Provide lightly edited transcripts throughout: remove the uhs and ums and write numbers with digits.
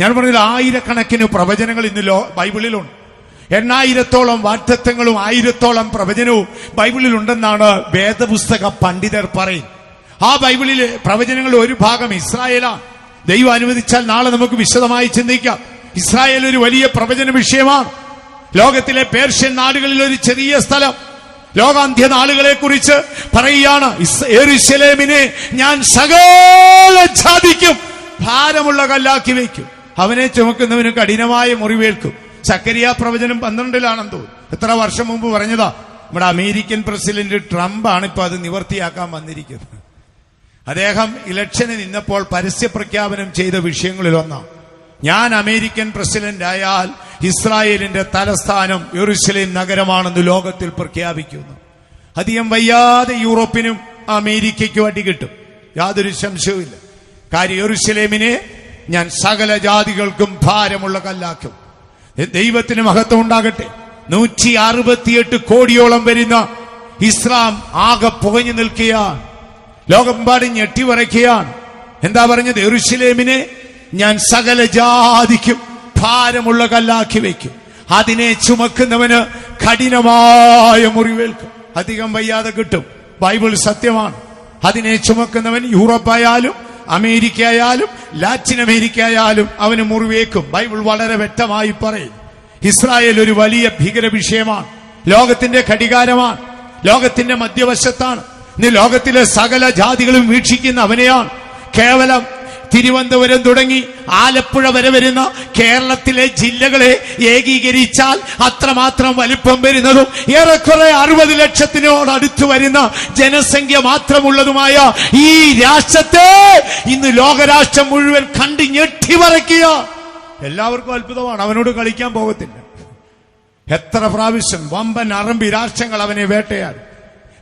ഞാൻ പറഞ്ഞില്ല, ആയിരക്കണക്കിന് പ്രവചനങ്ങൾ ഇന്ന് ബൈബിളിലുണ്ട്. 8,000-ഓളം വാഗ്ദത്തങ്ങളും 1,000-ഓളം പ്രവചനവും ബൈബിളിൽ ഉണ്ടെന്നാണ് വേദപുസ്തക പണ്ഡിതർ പറയും. ആ ബൈബിളിലെ പ്രവചനങ്ങൾ ഒരു ഭാഗം ഇസ്രായേലാണ്. ദൈവം അനുവദിച്ചാൽ നാളെ നമുക്ക് വിശദമായി ചിന്തിക്കാം. ഇസ്രായേൽ ഒരു വലിയ പ്രവചന വിഷയമാണ്. ലോകത്തിലെ പേർഷ്യൻ നാടുകളിൽ ഒരു ചെറിയ സ്ഥലം ലോകാന്ത്യ നാളുകളെ കുറിച്ച് പറയുകയാണ്. യെരൂശലേമിനെ ഞാൻ സകല ജാതിക്കും ഭാരമുള്ള കല്ലാക്കി വയ്ക്കും, അവനെ ചുമക്കുന്നവന് കഠിനമായ മുറിവേൽക്കും. സക്കരിയ പ്രവചനം 12-ലാണെന്ന് തോന്നുന്നു. എത്ര വർഷം മുമ്പ് പറഞ്ഞതാ. നമ്മുടെ അമേരിക്കൻ പ്രസിഡന്റ് ട്രംപ് ആണ് ഇപ്പൊ അത് നിവർത്തിയാക്കാൻ വന്നിരിക്കുന്നത്. അദ്ദേഹം ഇലക്ഷന് നിന്നപ്പോൾ പരസ്യ പ്രഖ്യാപനം ചെയ്ത വിഷയങ്ങളിലൊന്നാണ്, ഞാൻ അമേരിക്കൻ പ്രസിഡന്റ് ആയാൽ ഇസ്രായേലിന്റെ തലസ്ഥാനം യെരൂശലേം നഗരമാണെന്ന് ലോകത്തിൽ പ്രഖ്യാപിക്കുന്നു. അധികം വയ്യാതെ യൂറോപ്പിനും അമേരിക്കയ്ക്കും അടി കിട്ടും, യാതൊരു സംശയവുമില്ല. കാര്യം യെരൂശലേമിനെ ഞാൻ സകല ജാതികൾക്കും ഭാരമുള്ള കല്ലാക്കും. ദൈവത്തിന് മഹത്വം ഉണ്ടാകട്ടെ. 168 കോടിയോളം വരുന്ന ഇസ്ലാം ആകെ പുകഞ്ഞു നിൽക്കുകയാണ്. ലോകമെമ്പാടും ഞെട്ടിവറയ്ക്കുകയാണ്. എന്താ പറഞ്ഞത്? യെരൂശലേമിനെ ഞാൻ സകല ജാതിക്കും ഭാരമുള്ള കല്ലാക്കി വയ്ക്കും, അതിനെ ചുമക്കുന്നവന് കഠിനമായ മുറിവേൽക്കും. അധികം വയ്യാതെ കിട്ടും. ബൈബിൾ സത്യമാണ്. അതിനെ ചുമക്കുന്നവൻ യൂറോപ്പായാലും അമേരിക്ക ആയാലും ലാറ്റിൻ അമേരിക്ക ആയാലും അവന് മുറിവേക്കും. ബൈബിൾ വളരെ വ്യക്തമായി പറയും. ഇസ്രായേൽ ഒരു വലിയ ഭീകര വിഷയമാണ്. ലോകത്തിന്റെ ഘടികാരമാണ്. ലോകത്തിന്റെ മധ്യവശത്താണ്. ഇന്ന് ലോകത്തിലെ സകല ജാതികളും വീക്ഷിക്കുന്ന അവനെയാണ്. കേവലം തിരുവനന്തപുരം തുടങ്ങി ആലപ്പുഴ വരെ വരുന്ന കേരളത്തിലെ ജില്ലകളെ ഏകീകരിച്ചാൽ അത്രമാത്രം വലിപ്പം വരുന്നതും ഏറെക്കുറെ 60 ലക്ഷത്തിനോടടുത്ത് വരുന്ന ജനസംഖ്യ മാത്രമുള്ളതുമായ ഈ രാഷ്ട്രത്തെ ഇന്ന് ലോകരാഷ്ട്രം മുഴുവൻ കണ്ട് ഞെട്ടിവറയ്ക്കുക. എല്ലാവർക്കും അത്ഭുതമാണ്. അവനോട് കളിക്കാൻ പോകത്തില്ല. എത്ര പ്രാവശ്യം വമ്പൻ അറബി രാഷ്ട്രങ്ങൾ അവനെ വേട്ടയാടും.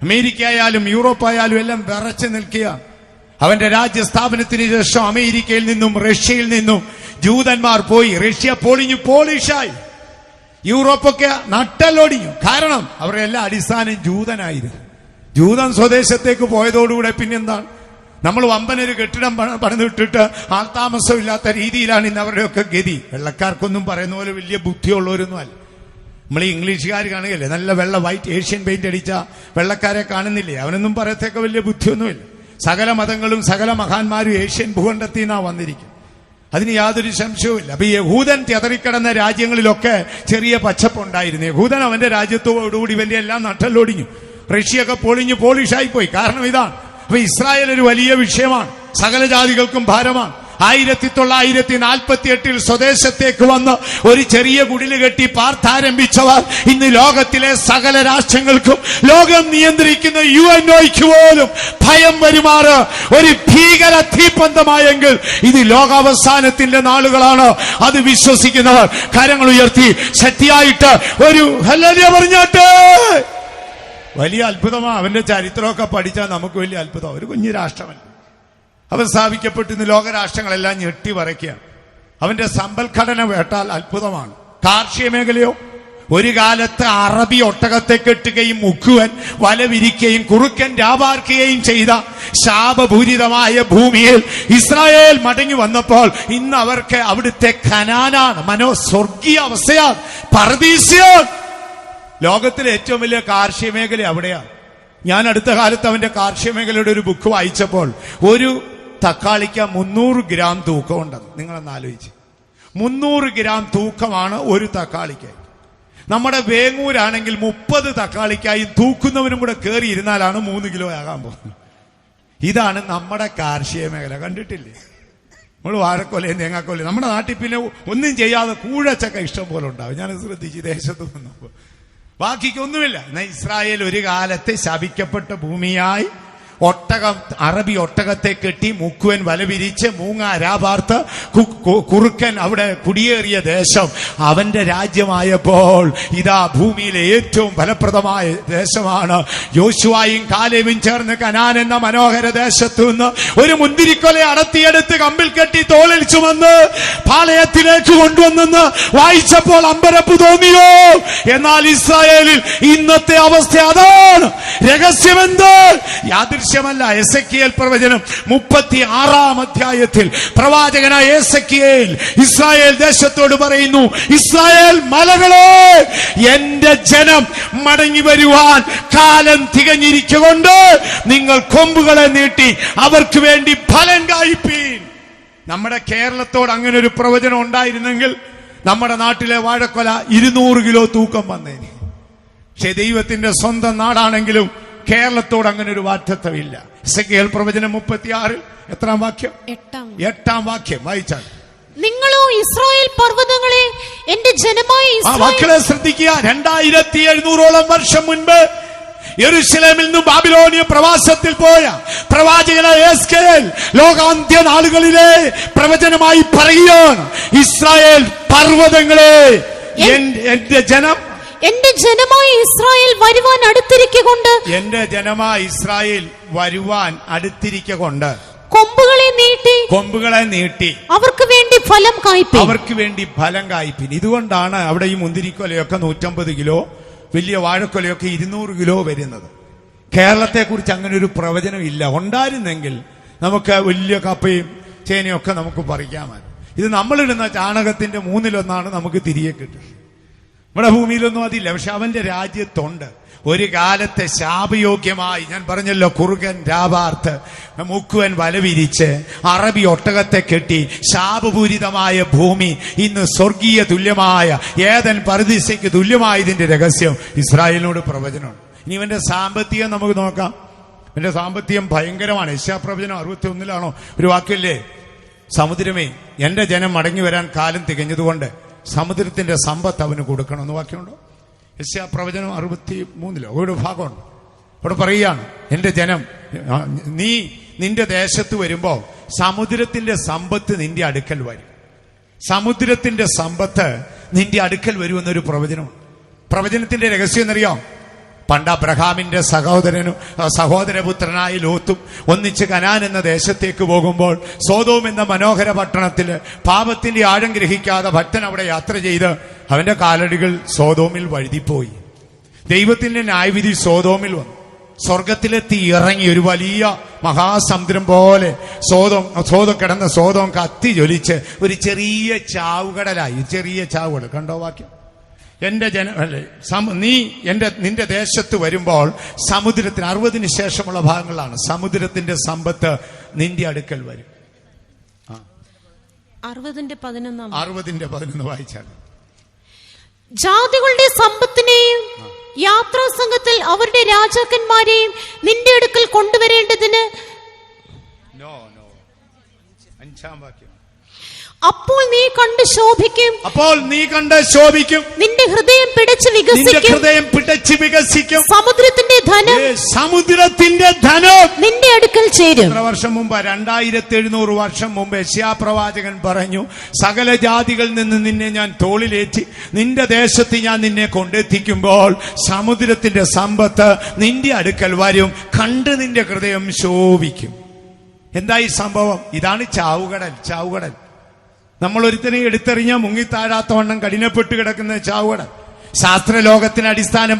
അമേരിക്ക ആയാലും യൂറോപ്പായാലും എല്ലാം വിറച്ചു നിൽക്കുകയാണ്. അവന്റെ രാജ്യസ്ഥാപനത്തിന് ശേഷം അമേരിക്കയിൽ നിന്നും റഷ്യയിൽ നിന്നും ജൂതന്മാർ പോയി. റഷ്യ പൊളിഞ്ഞു പോളിഷായി. യൂറോപ്പൊക്കെ നട്ടലൊടിഞ്ഞു. കാരണം അവരുടെ എല്ലാ അടിസ്ഥാനം ജൂതനായിരുന്നു. ജൂതൻ സ്വദേശത്തേക്ക് പോയതോടുകൂടെ പിന്നെന്താണ്? നമ്മൾ വമ്പനൊരു കെട്ടിടം പണിതിട്ടിട്ട് ആൾതാമസം ഇല്ലാത്ത രീതിയിലാണ് ഇന്ന് അവരുടെയൊക്കെ ഗതി. വെള്ളക്കാർക്കൊന്നും പറയുന്ന പോലെ വലിയ ബുദ്ധിയുള്ളവരൊന്നും അല്ല. നമ്മൾ ഈ ഇംഗ്ലീഷുകാർ കാണുകയല്ലേ, നല്ല വെള്ള വൈറ്റ് ഏഷ്യൻ പെയിന്റ് അടിച്ച വെള്ളക്കാരെ കാണുന്നില്ലേ? അവനൊന്നും പറയത്തേക്ക വലിയ ബുദ്ധിയൊന്നുമില്ല. സകല മതങ്ങളും സകല മഹാന്മാരും ഏഷ്യൻ ഭൂഖണ്ഡത്തിൽ നിന്നാ വന്നിരിക്കും. അതിന് യാതൊരു സംശയവുമില്ല. അപ്പൊ യഹൂദൻ ചെതറിക്കിടന്ന രാജ്യങ്ങളിലൊക്കെ ചെറിയ പച്ചപ്പുണ്ടായിരുന്നു. യഹൂദൻ അവന്റെ രാജ്യത്തോടുകൂടി ഇവന്റെ എല്ലാം നട്ടലൊടിഞ്ഞു. റഷ്യയൊക്കെ പൊളിഞ്ഞു പോളിഷായി പോയി. കാരണം ഇതാണ്. അപ്പൊ ഇസ്രായേൽ ഒരു വലിയ വിഷയമാണ്. സകല ജാതികൾക്കും ഭാരമാണ്. 1948 സ്വദേശത്തേക്ക് വന്ന് ഒരു ചെറിയ കുടില് കെട്ടി പാർത്താരംഭിച്ചവർ ഇന്ന് ലോകത്തിലെ സകല രാഷ്ട്രങ്ങൾക്കും ലോകം നിയന്ത്രിക്കുന്ന UNOയ്ക്ക് പോലും ഭയം വരുമാറ് ഒരു ഭീകര തീപ്പന്തമായെങ്കിൽ ഇത് ലോകാവസാനത്തിന്റെ നാളുകളാണ്. അത് വിശ്വസിക്കുന്നവർ കരങ്ങൾ ഉയർത്തി ശക്തിയായിട്ട് ഒരു ഹല്ലേലൂയ പറഞ്ഞാട്ടെ. വലിയ അത്ഭുതമാണ്. അവന്റെ ചരിത്രമൊക്കെ പഠിച്ചാൽ നമുക്ക് വലിയ അത്ഭുതം. ഒരു കുഞ്ഞു രാഷ്ട്രമല്ല. അവൻ സ്ഥാപിക്കപ്പെട്ട് ഇന്ന് ലോകരാഷ്ട്രങ്ങളെല്ലാം ഞെട്ടി വരയ്ക്കുകയാണ്. അവന്റെ സമ്പൽഘടന കേട്ടാൽ അത്ഭുതമാണ്. കാർഷിക മേഖലയോ ഒരു കാലത്ത് അറബി ഒട്ടകത്തെ കെട്ടുകയും മുക്കുവൻ വല വിരിക്കുകയും കുറുക്കൻ രാപാർക്കുകയും ചെയ്ത ശാപപൂരിതമായ ഭൂമിയിൽ ഇസ്രായേൽ മടങ്ങി വന്നപ്പോൾ ഇന്ന് അവർക്ക് അവിടുത്തെ കനാനാണ്, സ്വർഗീയ അവസ്ഥയാണ്, പർദീസ്യാണ്. ലോകത്തിലെ ഏറ്റവും വലിയ കാർഷിക മേഖല അവിടെയാണ്. ഞാൻ അടുത്ത കാലത്ത് അവന്റെ കാർഷിക മേഖലയുടെ ഒരു ബുക്ക് വായിച്ചപ്പോൾ ഒരു തക്കാളിക്ക് 300 ഗ്രാം തൂക്കമുണ്ടെന്ന്. നിങ്ങളൊന്ന് ആലോചിച്ച്, 300 ഗ്രാം തൂക്കമാണ് ഒരു തക്കാളിക്ക്. നമ്മുടെ വേങ്ങൂരാണെങ്കിൽ 30 തക്കാളിക്കായി തൂക്കുന്നവനും കൂടെ കയറി ഇരുന്നാലാണ് 3 കിലോ ആകാൻ പോകുന്നത്. ഇതാണ് നമ്മുടെ കാർഷിക മേഖല. കണ്ടിട്ടില്ലേ? നമ്മൾ വാഴക്കൊലയും തേങ്ങാക്കൊലയും. നമ്മുടെ നാട്ടിൽ പിന്നെ ഒന്നും ചെയ്യാതെ കൂഴച്ചക്ക ഇഷ്ടം പോലെ ഉണ്ടാവും. ഞാൻ ശ്രദ്ധിച്ച് ദേശത്ത് വന്നപ്പോൾ ബാക്കിക്കൊന്നുമില്ല. എന്നാൽ ഇസ്രായേൽ ഒരു കാലത്ത് ശപിക്കപ്പെട്ട ഭൂമിയായി ഒട്ടകം, അറബി ഒട്ടകത്തെ കെട്ടി മുക്കുവൻ വല വിരിച്ച് മൂങ്ങ രാപാർത്ത് കുറുക്കൻ അവിടെ കുടിയേറിയ ദേശം അവന്റെ രാജ്യമായപ്പോൾ ഇതാ ഭൂമിയിലെ ഏറ്റവും ഫലപ്രദമായ ദേശമാണ്. യോശുവയും കാലേബും ചേർന്ന് കനാൻ എന്ന മനോഹര ദേശത്തു നിന്ന് ഒരു മുന്തിരിക്കൊല അടത്തിയെടുത്ത് കമ്പിൽ കെട്ടി തോളിൽ ചുമന്ന് പാളയത്തിലേക്ക് കൊണ്ടുവന്നെന്ന് വായിച്ചപ്പോൾ അമ്പരപ്പ് തോന്നിയോ? എന്നാൽ ഇസ്രായേലിൽ ഇന്നത്തെ അവസ്ഥ അതാണ്. രഹസ്യമെന്ത്? യാതൊരു ദൃശ്യമല്ല. എസെക്കിയേൽ പ്രവചനം 36-ാം അധ്യായത്തിൽ പ്രവാചകനായ എസെക്കിയേൽ ഇസ്രായേൽ ദേശത്തോട് പറയുന്നു, ഇസ്രായേൽ മലകളെ, എന്റെ ജനം മടങ്ങി വരുവാൻ കാലം തികഞ്ഞിരിക്കൊണ്ട് നിങ്ങൾ കൊമ്പുകളെ നീട്ടി അവർക്ക് വേണ്ടി ഫലം കായ്പീൻ. നമ്മുടെ കേരളത്തോട് അങ്ങനെ ഒരു പ്രവചനം ഉണ്ടായിരുന്നെങ്കിൽ നമ്മുടെ നാട്ടിലെ വാഴക്കൊല 200 കിലോ തൂക്കം വന്നേനെ. പക്ഷെ ദൈവത്തിന്റെ സ്വന്തം നാടാണെങ്കിലും കേരളത്തോട് അങ്ങനെ ഒരു വാറ്റത്വമില്ല. എസെക്കിയേൽ പ്രവചനം 36 എത്രാം വാക്യം? 8-ാം വാക്യം വായിച്ചാൽ, നിങ്ങളോ ഇസ്രായേൽ പർവ്വതങ്ങളെ എന്റെ ജനമായ മക്കളെ ശ്രദ്ധിക്കുക. 2700ഓളം വർഷം മുൻപ് യെരൂശലേമിൽ നിന്നും ബാബിലോണിയ പ്രവാസത്തിൽ പോയ പ്രവാചകനായ എസ്കേൽ ലോകാന്ത്യ നാളുകളിലെ പ്രവചനമായി പറയുകയാണ്, ഇസ്രായേൽ പർവ്വതങ്ങളെ എന്റെ ജനം, എന്റെ ജനമായ ഇസ്രായേൽ വരുവാൻ അടുത്തിരിക്കൊണ്ട്, എന്റെ ജനമായ ഇസ്രായേൽ വരുവാൻ അടുത്തിരിക്കൊണ്ട് കൊമ്പുകളെ നീട്ടി അവർക്ക് വേണ്ടി ഫലം കായ്പീൻ, അവർക്ക് വേണ്ടി ഫലം കായ്പീൻ. ഇതുകൊണ്ടാണ് അവിടെ ഈ മുന്തിരിക്കൊലയൊക്കെ 150 കിലോ, വലിയ വാഴക്കൊലയൊക്കെ 200 കിലോ വരുന്നത്. കേരളത്തെ കുറിച്ച് അങ്ങനെ ഒരു പ്രവചനം ഇല്ല. ഉണ്ടായിരുന്നെങ്കിൽ നമുക്ക് വലിയ കപ്പയും ചേനയൊക്കെ നമുക്ക് പറിക്കാമായിരുന്നു. ഇത് നമ്മളിടുന്ന ചാണകത്തിന്റെ 1/3 നമുക്ക് തിരികെ കിട്ടും. നമ്മുടെ ഭൂമിയിലൊന്നും അതില്ല. പക്ഷെ അവന്റെ രാജ്യത്തുണ്ട്. ഒരു കാലത്തെ ശാപയോഗ്യമായി, ഞാൻ പറഞ്ഞല്ലോ, കുറുകൻ രാപാർത്ത് മുക്കുവൻ വലവിരിച്ച് അറബി ഒട്ടകത്തെ കെട്ടി ശാപപൂരിതമായ ഭൂമി ഇന്ന് സ്വർഗീയ തുല്യമായ ഏദൻ പർദീസയ്ക്ക് തുല്യമായതിന്റെ രഹസ്യം ഇസ്രായേലിനോട് പ്രവചനമാണ്. ഇനി ഇവന്റെ സാമ്പത്തികം നമുക്ക് നോക്കാം. ഇവന്റെ സാമ്പത്തികം ഭയങ്കരമാണ്. യെശയ്യാപ്രവചനം 61-ലാണോ ഒരു വാക്കില്ലേ, സമുദ്രമേ, എന്റെ ജനം മടങ്ങി വരാൻ കാലം തികഞ്ഞതുകൊണ്ട് സമുദ്രത്തിന്റെ സമ്പത്ത് അവന് കൊടുക്കണമെന്ന് വാക്യമുണ്ടോ? യെശയ്യാപ്രവചനം 63-ലോ ഒരു ഭാഗമുണ്ട്. അവിടെ പറയുകയാണ്, എന്റെ ജനം, നീ നിന്റെ ദേശത്ത് വരുമ്പോ സമുദ്രത്തിന്റെ സമ്പത്ത് നിന്റെ അടുക്കൽ വരും. സമുദ്രത്തിന്റെ സമ്പത്ത് നിന്റെ അടുക്കൽ വരുമെന്നൊരു പ്രവചനമുണ്ട്. പ്രവചനത്തിന്റെ രഹസ്യം എന്നറിയാം. പണ്ട് അബ്രഹാമിന്റെ സഹോദരപുത്രനായ ലോത്തും ഒന്നിച്ച് കനാൻ എന്ന ദേശത്തേക്ക് പോകുമ്പോൾ സോദോം എന്ന മനോഹര പട്ടണത്തില് പാപത്തിന്റെ ആഴം ഗ്രഹിക്കാതെ ഭക്തൻ അവിടെ യാത്ര ചെയ്ത് അവന്റെ കാലടികൾ സോദോമിൽ വഴുതിപ്പോയി. ദൈവത്തിന്റെ ന്യായവിധി സോദോമിൽ വന്നു. സ്വർഗത്തിലെത്തി ഇറങ്ങി ഒരു വലിയ മഹാസമുദ്രം പോലെ സോദം കിടന്ന സോദോം കത്തി ജ്വലിച്ച് ഒരു ചെറിയ ചാവുകടലായി. ചെറിയ ചാവുകടൽ കണ്ടോ വാക്യം? എന്റെ നിന്റെ ദേശത്ത് വരുമ്പോൾ സമുദ്രത്തിന് 60-ന് ശേഷമുള്ള ഭാഗങ്ങളാണ്. സമുദ്രത്തിന്റെ സമ്പത്ത് നിന്റെ അടുക്കൽ വരും. 60-11 വായിച്ചാൽ, ജാതികളുടെ സമ്പത്തിനെയും യാത്രാ സംഘത്തിൽ അവരുടെ രാജാക്കന്മാരെയും നിന്റെ അടുക്കൽ കൊണ്ടുവരേണ്ടതിന്. 5-ാം വാക്യം, അപ്പോൾ നീ കണ്ട് ശോഭിക്കും, നിന്റെ ഹൃദയം പിടച്ച് വികസിക്കും, സമുദ്രത്തിന്റെ ധനം നിന്റെ അടുക്കൽ ചേരും. എത്ര വർഷം മുമ്പ്? 2700 വർഷം മുമ്പ് യെശയ്യാപ്രവാചകൻ പറഞ്ഞു, സകല ജാതികളിൽ നിന്ന് നിന്നെ ഞാൻ തോളിലേറ്റി നിന്റെ ദേശത്ത് ഞാൻ നിന്നെ കൊണ്ടെത്തിക്കുമ്പോൾ സമുദ്രത്തിന്റെ സമ്പത്ത് നിന്റെ അടുക്കൽ വരും, കണ്ട് നിന്റെ ഹൃദയം ശോഭിക്കും. എന്തായി സംഭവം? ഇതാണ് ചാവുകടൽ. നമ്മൾ ഒരുത്തനെ എടുത്തെറിഞ്ഞാൽ മുങ്ങിത്താഴാത്തവണ്ണം കഠിനപ്പെട്ട് കിടക്കുന്ന ചാവുകടൽ. ശാസ്ത്രലോകത്തിന് അടിസ്ഥാനം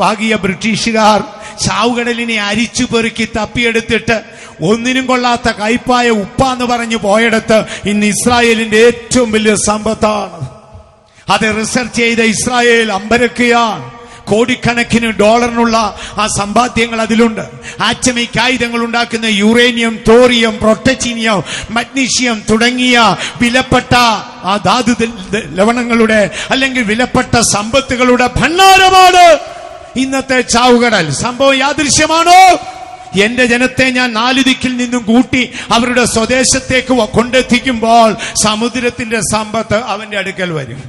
പാകിയ ബ്രിട്ടീഷുകാർ ചാവുകടലിനെ അരിച്ചു പെറുക്കി തപ്പിയെടുത്തിട്ട് ഒന്നിനും കൊള്ളാത്ത കയ്പായ ഉപ്പാന്ന് പറഞ്ഞു പോയെടുത്ത് ഇന്ന് ഇസ്രായേലിന്റെ ഏറ്റവും വലിയ സമ്പത്താണ്. അത് റിസർച്ച് ചെയ്ത ഇസ്രായേൽ അമ്പരക്കുകയാണ്. കോടിക്കണക്കിന് ഡോളറിനുള്ള ആ സമ്പാദ്യങ്ങൾ അതിലുണ്ട്. ആറ്റമിക് ആയുധങ്ങൾ ഉണ്ടാക്കുന്ന യുറേനിയം, തോറിയം, പ്രൊട്ടച്ചീനിയം, മഗ്നീഷ്യം തുടങ്ങിയ വിലപ്പെട്ട ആ ധാതു ലവണങ്ങളുടെ അല്ലെങ്കിൽ വിലപ്പെട്ട സമ്പത്തുകളുടെ ഭണ്ഡാരമാണ് ഇന്നത്തെ ചാവുകടൽ. സംഭവം യാദൃശ്യമാണോ? എന്റെ ജനത്തെ ഞാൻ 4 ദിക്കിൽ നിന്നും കൂട്ടി അവരുടെ സ്വദേശത്തേക്ക് കൊണ്ടെത്തിക്കുമ്പോൾ സമുദ്രത്തിന്റെ സമ്പത്ത് അവന്റെ അടുക്കൽ വരും.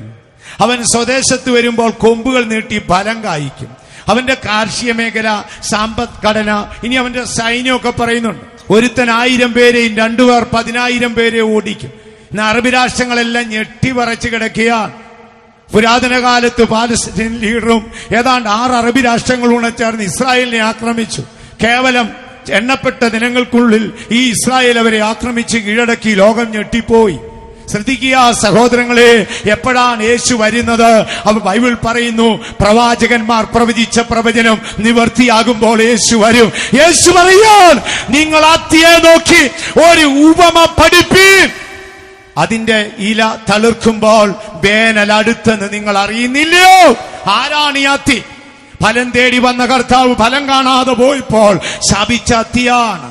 അവൻ സ്വദേശത്ത് വരുമ്പോൾ കൊമ്പുകൾ നീട്ടി ഫലം കായ്ക്കും. അവന്റെ കാർഷിക മേഖല, സമ്പദ്ഘടന, ഇനി അവന്റെ സൈന്യമൊക്കെ പറയുന്നുണ്ട്. ഒരുത്തൻ 1000 പേരെയും 2 പേർ 10,000 പേരെ ഓടിക്കും. ഇന്ന് അറബ് രാഷ്ട്രങ്ങളെല്ലാം ഞെട്ടിവറച്ച് കിടക്കുകയാണ്. പുരാതന കാലത്ത് പാലസ്തീൻ ലീഡറും ഏതാണ്ട് 6 അറബി രാഷ്ട്രങ്ങളൂടെ ചേർന്ന് ഇസ്രായേലിനെ ആക്രമിച്ചു. കേവലം എണ്ണപ്പെട്ട ദിനങ്ങൾക്കുള്ളിൽ ഈ ഇസ്രായേൽ അവരെ ആക്രമിച്ച് കീഴടക്കി. ലോകം ഞെട്ടിപ്പോയി. ശ്രദ്ധിക്കുക സഹോദരങ്ങളെ, എപ്പോഴാണ് യേശു വരുന്നത്? അപ്പോൾ ബൈബിൾ പറയുന്നു, പ്രവാചകന്മാർ പ്രവചിച്ച പ്രവചനം നിവർത്തിയാകുമ്പോൾ യേശു വരും. യേശു പറയാൻ, നിങ്ങൾ അത്തിയെ നോക്കി ഒരു ഉപമ പഠിപ്പീൻ. അതിന്റെ ഇല തളിർക്കുമ്പോൾ വേനൽ അടുത്തെന്ന് നിങ്ങൾ അറിയുന്നില്ലയോ? ആരാണ് ഈ അത്തി? ഫലം തേടി വന്ന കർത്താവ് ഫലം കാണാതെ പോയപ്പോൾ ശപിച്ച അത്തിയാണ്.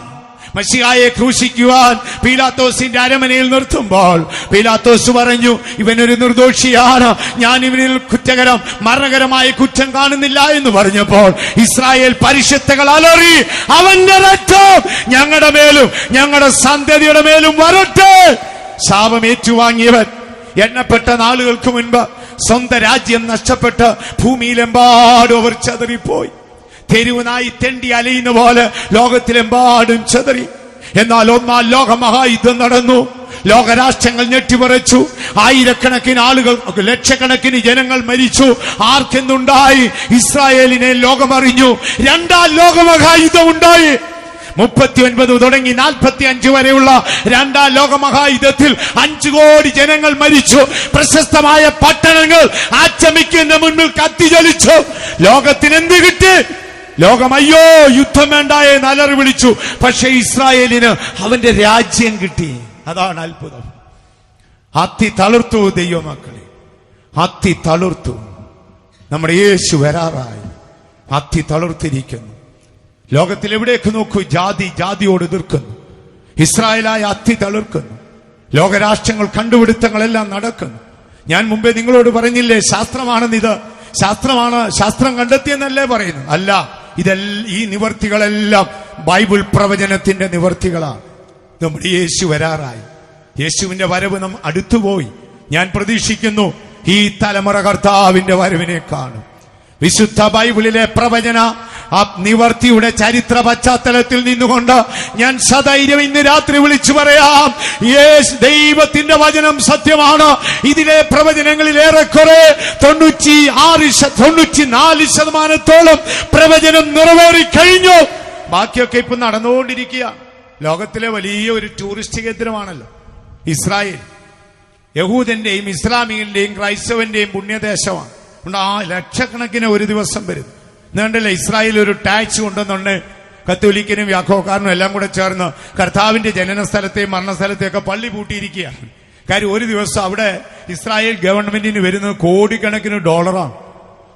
മശിഹായെ ക്രൂശിക്കുവാൻ പീലാത്തോസിന്റെ അരമനയിൽ നിർത്തുമ്പോൾ പീലാത്തോസ് പറഞ്ഞു, ഇവനൊരു നിർദോഷിയാണ്, ഞാൻ ഇവനിൽ കുറ്റകരം മരണകരമായ കുറ്റം കാണുന്നില്ല എന്ന് പറഞ്ഞപ്പോൾ ഇസ്രായേൽ പരിശുദ്ധകൾ അലറി, അവന്റെ രക്തം ഞങ്ങളുടെ മേലും ഞങ്ങളുടെ സന്തതിയുടെ മേലും വരട്ടെ. ശാപം ഏറ്റുവാങ്ങിയവൻ എണ്ണപ്പെട്ട നാളുകൾക്ക് മുൻപ് സ്വന്തം രാജ്യം നഷ്ടപ്പെട്ട് ഭൂമിയിലെമ്പാടും അവർ ചെതറിപ്പോയി. തെരുവനായി തെണ്ടി അലയുന്ന പോലെ ലോകത്തിലെമ്പാടും ചെതറി. എന്നാൽ ഒന്നാം ലോക മഹായുദ്ധം നടന്നു. ലോകരാഷ്ട്രങ്ങൾ ഞെട്ടിമറിച്ചു. ആയിരക്കണക്കിന് ആളുകൾ, ലക്ഷക്കണക്കിന് ജനങ്ങൾ മരിച്ചു. ആർക്കെന്തുണ്ടായി? ഇസ്രായേലിനെ ലോകമറിഞ്ഞു. രണ്ടാം ലോകമഹായുദ്ധം ഉണ്ടായി. 39 തുടങ്ങി 45 വരെയുള്ള രണ്ടാം ലോകമഹായുദ്ധത്തിൽ 5 കോടി ജനങ്ങൾ മരിച്ചു. പ്രശസ്തമായ പട്ടണങ്ങൾ ആച്ചമിക്കുന്ന മുൻപിൽ കത്തിജ്വലിച്ചു. ലോകത്തിന് എന്ത് കിട്ടി? ലോകം അയ്യോ യുദ്ധം വേണ്ടായെ നലറി വിളിച്ചു. പക്ഷെ ഇസ്രായേലിന് അവന്റെ രാജ്യം കിട്ടി. അതാണ് അത്ഭുതം. അത്തി തളിർത്തു ദൈവമക്കളെ, അത്തി തളിർത്തു. നമ്മുടെ യേശു വരാറായി. അത്തി തളിർത്തിരിക്കുന്നു. ലോകത്തിൽ എവിടേക്ക് നോക്കൂ, ജാതി ജാതിയോട് എതിർക്കുന്നു. ഇസ്രായേലായ അത്തി തളിർക്കുന്നു. ലോകരാഷ്ട്രങ്ങൾ കണ്ടുപിടുത്തങ്ങളെല്ലാം നടക്കുന്നു. ഞാൻ മുമ്പേ നിങ്ങളോട് പറഞ്ഞില്ലേ, ശാസ്ത്രമാണെന്നിത്. ശാസ്ത്രമാണ്, ശാസ്ത്രം കണ്ടെത്തിയെന്നല്ലേ പറയുന്നു? അല്ല, ഈ നിവർത്തികളെല്ലാം ബൈബിൾ പ്രവചനത്തിന്റെ നിവർത്തികളാണ്. നമ്മുടെ യേശു വരാറായി. യേശുവിന്റെ വരവ് നാം അടുത്തുപോയി. ഞാൻ പ്രതീക്ഷിക്കുന്നു ഈ തലമുറ കർത്താവിന്റെ വരവിനെ കാണും. വിശുദ്ധ ബൈബിളിലെ പ്രവചന നിവർത്തിയുടെ ചരിത്ര പശ്ചാത്തലത്തിൽ നിന്നുകൊണ്ട് ഞാൻ സധൈര്യം ഇന്ന് രാത്രി വിളിച്ചു പറയാം, ദൈവത്തിന്റെ വചനം സത്യമാണ്. ഇതിലെ പ്രവചനങ്ങളിൽ ഏറെക്കുറെ 94% പ്രവചനം നിറവേറി കഴിഞ്ഞു. ബാക്കിയൊക്കെ ഇപ്പൊ നടന്നുകൊണ്ടിരിക്കുക. ലോകത്തിലെ വലിയ ഒരു ടൂറിസ്റ്റ് കേന്ദ്രമാണല്ലോ ഇസ്രായേൽ. യഹൂദന്റെയും ഇസ്ലാമിന്റെയും ക്രൈസ്തവന്റെയും പുണ്യദേശമാണ്. ലക്ഷക്കണക്കിന് ഒരു ദിവസം വരും. എന്നുകൊണ്ടല്ലേ ഇസ്രായേൽ ഒരു ടാക്സ് കൊണ്ടുവന്നുണ്ട്. കത്തോലിക്കനും വ്യാഖോക്കാരനും എല്ലാം കൂടെ ചേർന്ന് കർത്താവിന്റെ ജനന സ്ഥലത്തെയും മരണസ്ഥലത്തെയൊക്കെ പള്ളി പൂട്ടിയിരിക്കുകയാണ്. കാര്യം ഒരു ദിവസം അവിടെ ഇസ്രായേൽ ഗവൺമെന്റിന് വരുന്നത് കോടിക്കണക്കിന് ഡോളറാണ്.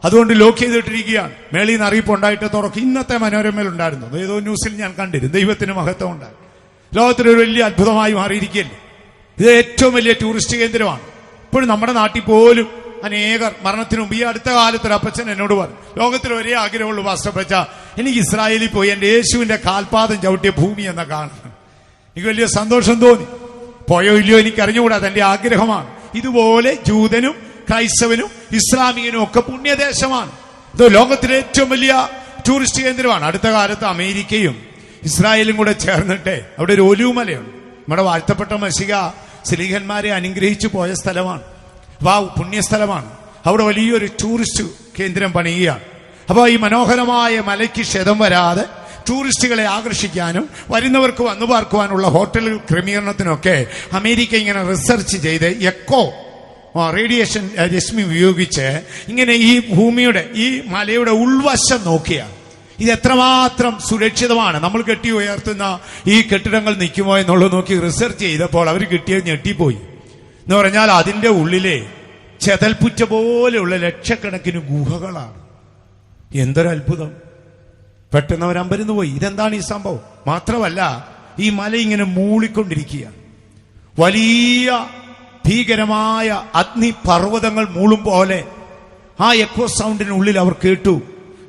അതുകൊണ്ട് ലോക്ക് ചെയ്തിട്ടിരിക്കുകയാണ്. മേളിൽ നിന്ന് അറിയിപ്പ് ഉണ്ടായിട്ട് തുറക്കും. ഇന്നത്തെ മനോരമയിൽ ഉണ്ടായിരുന്നു, ഏതോ ന്യൂസിൽ ഞാൻ കണ്ടിരുന്നു. ദൈവത്തിന് മഹത്വം ഉണ്ടായി. ലോകത്തിലൊരു വലിയ അത്ഭുതമായി മാറിയിരിക്കുകയല്ലേ. ഇത് ഏറ്റവും വലിയ ടൂറിസ്റ്റ് കേന്ദ്രമാണ്. ഇപ്പോഴും നമ്മുടെ നാട്ടിൽ പോലും അനേകർ മരണത്തിന് മുമ്പ്, ഈ അടുത്ത കാലത്തൊരു അപ്പച്ചൻ എന്നോട് പറഞ്ഞു, ലോകത്തിൽ ഒരേ ആഗ്രഹമുള്ളൂ വാസ്തവച്ച, എനിക്ക് ഇസ്രായേലിൽ പോയി എന്റെ യേശുവിന്റെ കാൽപാദം ചവിട്ടിയ ഭൂമി എന്ന കാണണം. എനിക്ക് വലിയ സന്തോഷം തോന്നി. പോയോ ഇല്ലയോ എനിക്ക് അറിഞ്ഞുകൂടാ, അതെന്റെ ആഗ്രഹമാണ്. ഇതുപോലെ ജൂതനും ക്രൈസ്തവനും ഇസ്ലാമികനും ഒക്കെ പുണ്യദേശമാണ്. ഇത് ലോകത്തിലെ ഏറ്റവും വലിയ ടൂറിസ്റ്റ് കേന്ദ്രമാണ്. അടുത്ത കാലത്ത് അമേരിക്കയും ഇസ്രായേലും കൂടെ ചേർന്നിട്ട് അവിടെ ഒരു ഒലിവുമലയുണ്ട്. നമ്മുടെ വാഴ്ത്തപ്പെട്ട മശിഹ സ്ലീഹന്മാരെ അനുഗ്രഹിച്ചു പോയ സ്ഥലമാണ്. പുണ്യസ്ഥലമാണ്. അവിടെ വലിയൊരു ടൂറിസ്റ്റ് കേന്ദ്രം പണിയുകയാണ്. അപ്പോൾ ഈ മനോഹരമായ മലയ്ക്ക് ക്ഷതം വരാതെ ടൂറിസ്റ്റുകളെ ആകർഷിക്കാനും വരുന്നവർക്ക് വന്നു പാർക്കുവാനുള്ള ഹോട്ടൽ ക്രമീകരണത്തിനൊക്കെ അമേരിക്ക ഇങ്ങനെ റിസർച്ച് ചെയ്ത് എക്കോ റേഡിയേഷൻ രശ്മി ഉപയോഗിച്ച് ഇങ്ങനെ ഈ ഭൂമിയുടെ ഈ മലയുടെ ഉൾവശം നോക്കിയാണ് ഇത് എത്രമാത്രം സുരക്ഷിതമാണ്, നമ്മൾ കെട്ടി ഉയർത്തുന്ന ഈ കെട്ടിടങ്ങൾ നിൽക്കുമോ എന്നുള്ളത് നോക്കി റിസർച്ച് ചെയ്തപ്പോൾ അവർ കിട്ടിയത് ഞെട്ടിപ്പോയി. എന്ന് പറഞ്ഞാൽ അതിന്റെ ഉള്ളിലെ ചെതൽപ്പുറ്റ പോലെയുള്ള ലക്ഷക്കണക്കിന് ഗുഹകളാണ്. എന്തൊരു അത്ഭുതം! പെട്ടെന്ന് അവർ അമ്പരന്ന് പോയി. ഇതെന്താണ് ഈ സംഭവം? മാത്രമല്ല, ഈ മല ഇങ്ങനെ മൂളിക്കൊണ്ടിരിക്കുകയാണ്. വലിയ ഭീകരമായ അഗ്നിപർവ്വതങ്ങൾ മൂളും പോലെ ആ എക്കോ സൗണ്ടിനുള്ളിൽ അവർ കേട്ടു.